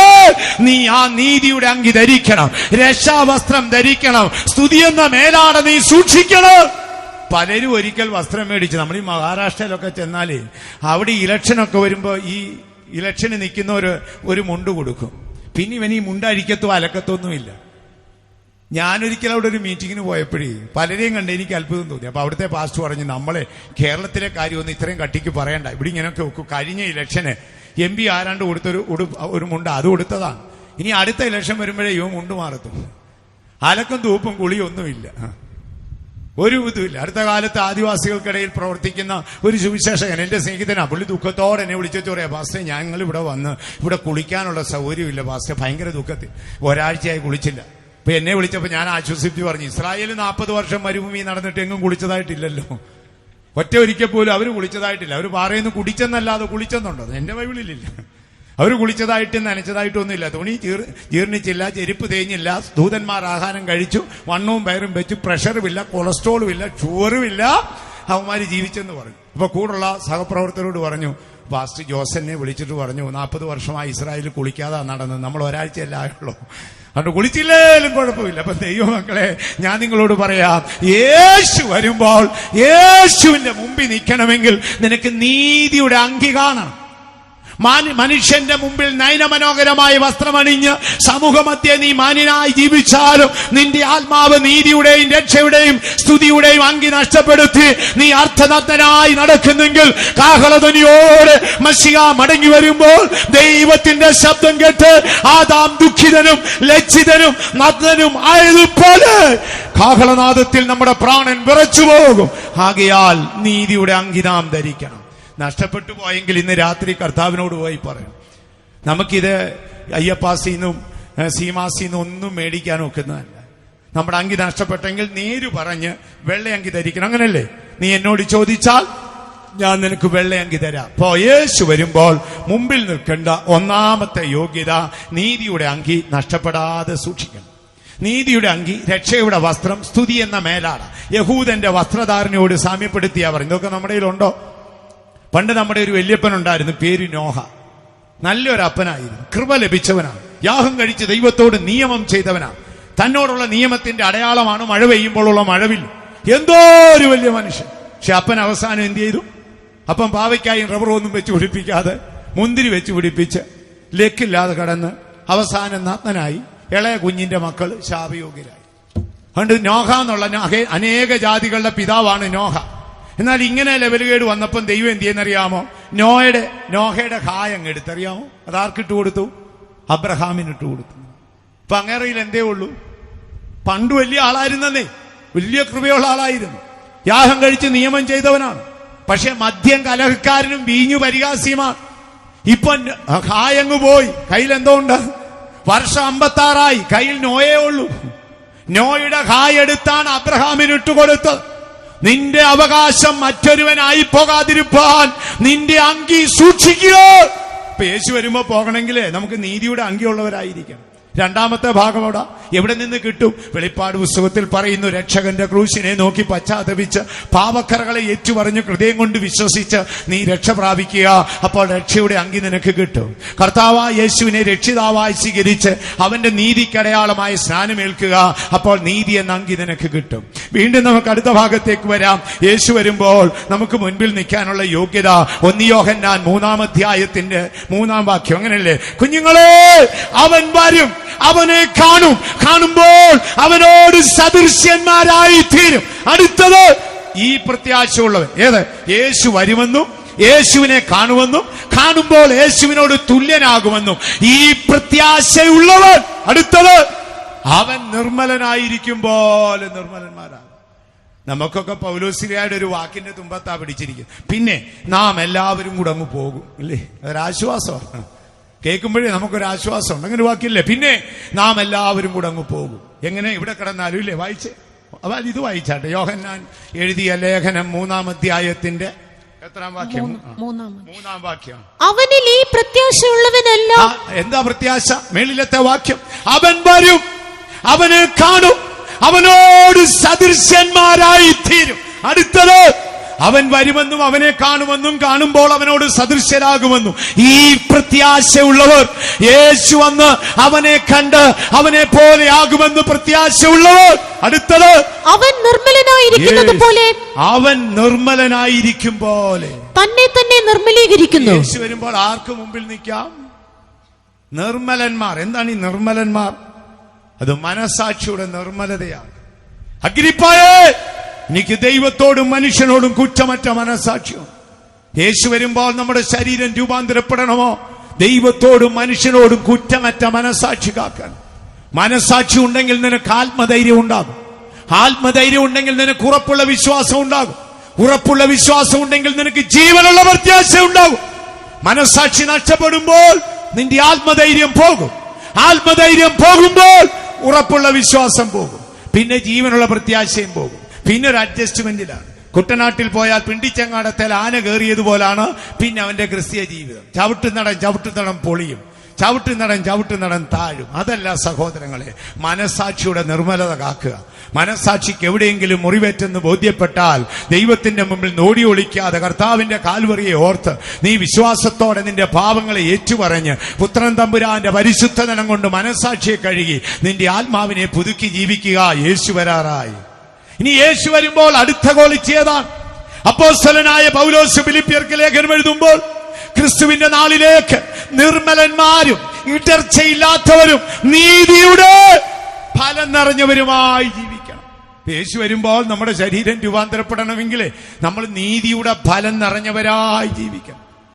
നീ ആ നീതിയുടെ അങ്കി ധരിക്കണം, രക്ഷാവസ്ത്രം ധരിക്കണം, സ്തുതി എന്ന മേലാട നീ സൂക്ഷിക്കണം. പലരും ഒരിക്കൽ വസ്ത്രം മേടിച്ച്, നമ്മൾ ഈ മഹാരാഷ്ട്രയിലൊക്കെ ചെന്നാലേ അവിടെ ഇലക്ഷനൊക്കെ വരുമ്പോ ഈ ഇലക്ഷന് നിൽക്കുന്നവര് ഒരു മുണ്ട് കൊടുക്കും. പിന്നെ ഇവൻ ഈ മുണ്ടഴിക്കത്തോ അലക്കത്തൊന്നുമില്ല. ഞാനൊരിക്കൽ അവിടെ ഒരു മീറ്റിങ്ങിന് പോയപ്പോഴേ പലരെയും കണ്ട് എനിക്ക് അത്ഭുതം തോന്നി. അപ്പൊ അവിടുത്തെ പാസ്റ്റർ പറഞ്ഞു, നമ്മളെ കേരളത്തിലെ കാര്യമൊന്നും ഇത്രയും കട്ടിക്ക് പറയണ്ട, ഇവിടെ ഇങ്ങനെയൊക്കെ വെക്കും. കഴിഞ്ഞ ഇലക്ഷന് MP ആരാണ്ട് കൊടുത്തൊരു ഒരു മുണ്ട് അത് കൊടുത്തതാണ്. ഇനി അടുത്ത ഇലക്ഷൻ വരുമ്പോഴേ ഇവ മുണ്ട് മാറത്തും. അലക്കും തൂപ്പും കുളിയൊന്നുമില്ല. ഒരു ഇതുമില്ല. അടുത്ത കാലത്ത് ആദിവാസികൾക്കിടയിൽ പ്രവർത്തിക്കുന്ന ഒരു സുവിശേഷകൻ, എന്റെ സ്നേഹിതനാ, പുള്ളി ദുഃഖത്തോടെ എന്നെ വിളിച്ചിട്ട് പറയാം, പാസ്റ്റർ ഞങ്ങൾ ഇവിടെ വന്ന് ഇവിടെ കുളിക്കാനുള്ള സൗകര്യമില്ല പാസ്റ്റർ, ഭയങ്കര ദുഃഖത്തിൽ, ഒരാഴ്ചയായി കുളിച്ചില്ല. ഇപ്പൊ എന്നെ വിളിച്ചപ്പോ ഞാൻ ആശ്വസിപ്പിച്ച് പറഞ്ഞു, ഇസ്രായേൽ 40 വർഷം മരുഭൂമി നടന്നിട്ട് എങ്ങും കുളിച്ചതായിട്ടില്ലല്ലോ, ഒറ്റ ഒരിക്കൽ പോലും അവർ കുളിച്ചതായിട്ടില്ല. അവർ പറയുന്നു കുടിച്ചെന്നല്ലാതെ കുളിച്ചെന്നുണ്ടോ? എന്റെ ബൈബിളിലില്ല. അവർ കുളിച്ചതായിട്ടും നനച്ചതായിട്ടൊന്നുമില്ല. തുണി ജീർണിച്ചില്ല, ചെരുപ്പ് തേഞ്ഞില്ല, ദൂതന്മാർ ആഹാരം കഴിച്ചു, വണ്ണവും വയറും വെച്ചു, പ്രഷറുമില്ല, കൊളസ്ട്രോളും ഇല്ല, ഷുഗറുമില്ല, അവന്മാര് ജീവിച്ചെന്ന് പറഞ്ഞു. ഇപ്പൊ കൂടുള്ള സഹപ്രവർത്തകരോട് പറഞ്ഞു, പാസ്റ്റർ ജോസനെ വിളിച്ചിട്ട് പറഞ്ഞു, 40 വർഷമായി ഇസ്രായേലിൽ കുളിക്കാതെ നടന്നത്, നമ്മൾ ഒരാഴ്ചയല്ല ആയുള്ളൂ, അതുകൊണ്ട് കുളിച്ചില്ലേലും കുഴപ്പമില്ല. അപ്പൊ ദൈവമക്കളെ, ഞാൻ നിങ്ങളോട് പറയാം, യേശു വരുമ്പോൾ യേശുവിന്റെ മുമ്പിൽ നിൽക്കണമെങ്കിൽ നിനക്ക് നീതിയുടെ അങ്കി കാണണം. മനുഷ്യന്റെ മുമ്പിൽ നയനമനോഹരമായ വസ്ത്രമണിഞ്ഞ് സമൂഹമധ്യേ നീ മാന്യനായി ജീവിച്ചാലും നിന്റെ ആത്മാവ് നീതിയുടെയും രക്ഷയുടെയും സ്തുതിയുടെയും അങ്കി നഷ്ടപ്പെടുത്തി നീ അർത്ഥനഗ്നനായി നടക്കുന്നെങ്കിൽ കാഹളധ്വനിയോടെ മശിഹ മടങ്ങി വരുമ്പോൾ ദൈവത്തിന്റെ ശബ്ദം കേട്ട് ആദാം ദുഃഖിതനും ലജ്ജിതനും നഗ്നനും ആയതുപോലെ കാഹളനാദത്തിൽ നമ്മുടെ പ്രാണൻ വിറച്ചു പോകും. ആകയാൽ നീതിയുടെ അങ്കി നാം ധരിക്കണം. നഷ്ടപ്പെട്ടു പോയെങ്കിൽ ഇന്ന് രാത്രി കർത്താവിനോട് പോയി പറയും. നമുക്കിത് അയ്യപ്പാസിന്നും സീമാസിന്നും ഒന്നും മേടിക്കാൻ ഒക്കുന്നതല്ല. നമ്മുടെ അങ്കി നഷ്ടപ്പെട്ടെങ്കിൽ നേര് പറഞ്ഞ് വെള്ളയങ്കി ധരിക്കണം. അങ്ങനല്ലേ? നീ എന്നോട് ചോദിച്ചാൽ ഞാൻ നിനക്ക് വെള്ളയങ്കി തരാം. അപ്പോ യേശു വരുമ്പോൾ മുമ്പിൽ നിൽക്കേണ്ട ഒന്നാമത്തെ യോഗ്യത നീതിയുടെ അങ്കി നഷ്ടപ്പെടാതെ സൂക്ഷിക്കണം. നീതിയുടെ അങ്കി, രക്ഷയുടെ വസ്ത്രം, സ്തുതി എന്ന മേലാട. യഹൂദന്റെ വസ്ത്രധാരണയോട് സാമ്യപ്പെടുത്തിയാ പറയും. ഇതൊക്കെ നമ്മുടെ കയ്യിലുണ്ടോ? പണ്ട് നമ്മുടെ ഒരു വല്യപ്പനുണ്ടായിരുന്നു, പേര് നോഹ. നല്ലൊരു അപ്പനായിരുന്നു, കൃപ ലഭിച്ചവനാണ്, യാഗം കഴിച്ച് ദൈവത്തോട് നിയമം ചെയ്തവനാണ്. തന്നോടുള്ള നിയമത്തിന്റെ അടയാളമാണ് മഴ പെയ്യുമ്പോഴുള്ള മഴവിൽ. എന്തോ ഒരു വലിയ മനുഷ്യൻ. പക്ഷെ അപ്പൻ അവസാനം എന്ത് ചെയ്തു? അപ്പം പാവയ്ക്കായും റബ്ബറും ഒന്നും വെച്ച് പിടിപ്പിക്കാതെ മുന്തിരി വെച്ച് പിടിപ്പിച്ച് ലക്കില്ലാതെ കടന്ന് അവസാനം നഗ്നനായി. ഇളയ കുഞ്ഞിന്റെ മക്കൾ ശാപയോഗ്യരായി. അതുകൊണ്ട് നോഹ എന്നുള്ള അനേക ജാതികളുടെ പിതാവാണ് നോഹ. എന്നാൽ ഇങ്ങനെ ലെവലുകേട് വന്നപ്പം ദൈവം എന്ത് ചെയ്യുന്നറിയാമോ? നോഹയുടെ ഹായങ്ങ് എടുത്തറിയാമോ? അതാർക്കിട്ട് കൊടുത്തു? അബ്രഹാമിനിട്ട് കൊടുത്തു. ഇപ്പൊ അങ്ങേറയിൽ എന്തേ ഉള്ളൂ? പണ്ട് വലിയ ആളായിരുന്നേ, വലിയ കൃപയുള്ള ആളായിരുന്നു, യാഗം കഴിച്ച് നിയമം ചെയ്തവനാണ്. പക്ഷെ മദ്യം കലഹക്കാരനും വീഞ്ഞു പരിഹാസ്യമാണ്. ഇപ്പൊ ഹായങ്ങ് പോയി, കയ്യിൽ എന്തോ ഉണ്ട്? വർഷം 56 കയ്യിൽ നോയേ ഉള്ളൂ. നോയുടെ ഹായ് എടുത്താണ് അബ്രഹാമിനിട്ട് കൊടുത്തത്. നിന്റെ അവകാശം മറ്റൊരുവനായി പോകാതിരിപ്പാൻ നിന്റെ അങ്കി സൂക്ഷിക്കുക. ഇപ്പൊ യേശു വരുമ്പോ പോകണമെങ്കിലേ നമുക്ക് നീതിയുടെ അങ്കിയുള്ളവരായിരിക്കണം. രണ്ടാമത്തെ ഭാഗം അവിടെ എവിടെ നിന്ന് കിട്ടും? വെളിപ്പാട് പുസ്തകത്തിൽ പറയുന്നു, രക്ഷകന്റെ ക്രൂശിനെ നോക്കി പശ്ചാത്തപിച്ച് പാപക്കറകളെ ഏറ്റുപറഞ്ഞ് ഹൃദയം കൊണ്ട് വിശ്വസിച്ച് നീ രക്ഷ പ്രാപിക്കുക. അപ്പോൾ രക്ഷയുടെ അങ്കി നിനക്ക് കിട്ടും. കർത്താവായ യേശുവിനെ രക്ഷിതാവായി സ്വീകരിച്ച് അവന്റെ നീതിക്കടയാളമായി സ്നാനമേൽക്കുക. അപ്പോൾ നീതി എന്ന അങ്കി നിനക്ക് കിട്ടും. വീണ്ടും നമുക്ക് അടുത്ത ഭാഗത്തേക്ക് വരാം. യേശു വരുമ്പോൾ നമുക്ക് മുൻപിൽ നിൽക്കാനുള്ള യോഗ്യത 1 യോഹന്നാൻ 3-ാം അധ്യായത്തിന്റെ 3-ാം വാക്യം. അങ്ങനല്ലേ? കുഞ്ഞുങ്ങളെ, അവൻ വരും, അവനെ കാണും, കാണുമ്പോൾ അവനോട് സദൃശ്യന്മാരായി തീരും. അടുത്തത് ഈ പ്രത്യാശയുള്ളവൻ. ഏത്? യേശു വരുമെന്നും യേശുവിനെ കാണുമെന്നും കാണുമ്പോൾ യേശുവിനോട് തുല്യനാകുമെന്നും ഈ പ്രത്യാശയുള്ളവൻ. അടുത്തത് അവൻ നിർമ്മലനായിരിക്കും പോലെ നിർമ്മലന്മാരാകും. നമുക്കൊക്കെ പൗലോസ്ലീഹയുടെ ഒരു വാക്കിന്റെ തുമ്പത്താ പിടിച്ചിരിക്കും. പിന്നെ നാം എല്ലാവരും കൂടെ അങ്ങ് പോകും, അല്ലേ? അതൊരാശ്വാസമാണ്. കേൾക്കുമ്പോഴേ നമുക്കൊരാശ്വാസമുണ്ട്. അങ്ങനെ വാക്കില്ലേ? പിന്നെ നാം എല്ലാവരും കൂടെ അങ്ങ് പോകും. എങ്ങനെ? ഇവിടെ കിടന്നാലും ഇല്ലേ? വായിച്ചേ, അവൻ ഇത് വായിച്ചാട്ടെ. യോഹന്നാൻ എഴുതിയ ലേഖനം 3-ാം അധ്യായത്തിന്റെ എത്രാം വാക്യം? 3-ാം വാക്യം. അവനിൽ ഈ പ്രത്യാശയുള്ളവനല്ല. എന്താ പ്രത്യാശ? മേളിലത്തെ വാക്യം, അവൻ വരും, അവനെ കാണും, അവനോട് സദൃശ്യന്മാരായി തീരും. അടുത്തത് അവൻ വരുമെന്നും അവനെ കാണുമെന്നും കാണുമ്പോൾ അവനോട് സദൃശ്യരാകുമെന്നും ഈ പ്രത്യാശയുള്ളവർ. യേശു വന്ന് അവനെ കണ്ട് അവനെ പോലെ ആകുമെന്ന് പ്രത്യാശയുള്ളവർ. അടുത്തത് അവൻ നിർമ്മലനായിരിക്കുന്നത് പോലെ, അവൻ നിർമ്മലനായിരിക്കും പോലെ തന്നെ തന്നെ നിർമ്മലീകരിക്കുന്നു. യേശു വരുമ്പോൾ ആർക്ക് മുമ്പിൽ നിൽക്കാം? നിർമ്മലന്മാർ. എന്താണ് ഈ നിർമ്മലന്മാർ? അത് മനസാക്ഷിയുടെ നിർമ്മലതയാണ്. അഗ്രിപ്പായേ, എനിക്ക് ദൈവത്തോടും മനുഷ്യനോടും കുറ്റമറ്റ മനസാക്ഷിയും. യേശു വരുമ്പോൾ നമ്മുടെ ശരീരം രൂപാന്തരപ്പെടണമോ? ദൈവത്തോടും മനുഷ്യനോടും കുറ്റമറ്റ മനസാക്ഷി കാക്കാൻ. മനസാക്ഷി ഉണ്ടെങ്കിൽ നിനക്ക് ആത്മധൈര്യം ഉണ്ടാകും. ആത്മധൈര്യം ഉണ്ടെങ്കിൽ നിനക്ക് ഉറപ്പുള്ള വിശ്വാസം ഉണ്ടാകും. ഉറപ്പുള്ള വിശ്വാസം ഉണ്ടെങ്കിൽ നിനക്ക് ജീവനുള്ള പ്രത്യാശ ഉണ്ടാകും. മനസ്സാക്ഷി നഷ്ടപ്പെടുമ്പോൾ നിന്റെ ആത്മധൈര്യം പോകും. ആത്മധൈര്യം പോകുമ്പോൾ ഉറപ്പുള്ള വിശ്വാസം പോകും. പിന്നെ ജീവനുള്ള പ്രത്യാശയും പോകും. പിന്നെ ഒരു അഡ്ജസ്റ്റ്മെന്റിലാണ്. കുട്ടനാട്ടിൽ പോയാൽ പിണ്ടിച്ചങ്ങാടത്തിൽ ആന കയറിയതുപോലാണ് പിന്നെ അവന്റെ ക്രിസ്തീയ ജീവിതം. ചവിട്ടുനടൻ പൊളിയും, ചവിട്ടുനടൻ താഴും. അതല്ല സഹോദരങ്ങളെ, മനസാക്ഷിയുടെ നിർമ്മലത കാക്കുക. മനസാക്ഷിക്ക് എവിടെയെങ്കിലും മുറിവേറ്റെന്ന് ബോധ്യപ്പെട്ടാൽ ദൈവത്തിന്റെ മുമ്പിൽ നോടി ഒളിക്കാതെ കർത്താവിന്റെ കാൽവറിയെ ഓർത്ത് നീ വിശ്വാസത്തോടെ നിന്റെ പാപങ്ങളെ ഏറ്റുപറഞ്ഞ് പുത്രൻ തമ്പുരാന്റെ പരിശുദ്ധനം കൊണ്ട് മനസാക്ഷിയെ കഴുകി നിന്റെ ആത്മാവിനെ പുതുക്കി ജീവിക്കുക. യേശു വരാറായി. ഇനി യേശു വരുമ്പോൾ അടുത്ത കോളിച്ചേതാണ്? അപ്പോസ്തലനായ പൗലോസ് ഫിലിപ്പിയർക്ക് ലേഖനം എഴുതുമ്പോൾ ക്രിസ്തുവിന്റെ നാളിലേക്ക് നിർമ്മലന്മാരും ഇടർച്ചയില്ലാത്തവരും നീതിയുടെ ഫലം നിറഞ്ഞവരുമായി ജീവിക്കണം. യേശു വരുമ്പോൾ നമ്മുടെ ശരീരം രൂപാന്തരപ്പെടണമെങ്കിൽ നമ്മൾ നീതിയുടെ ഫലം നിറഞ്ഞവരായി ജീവിക്കണം.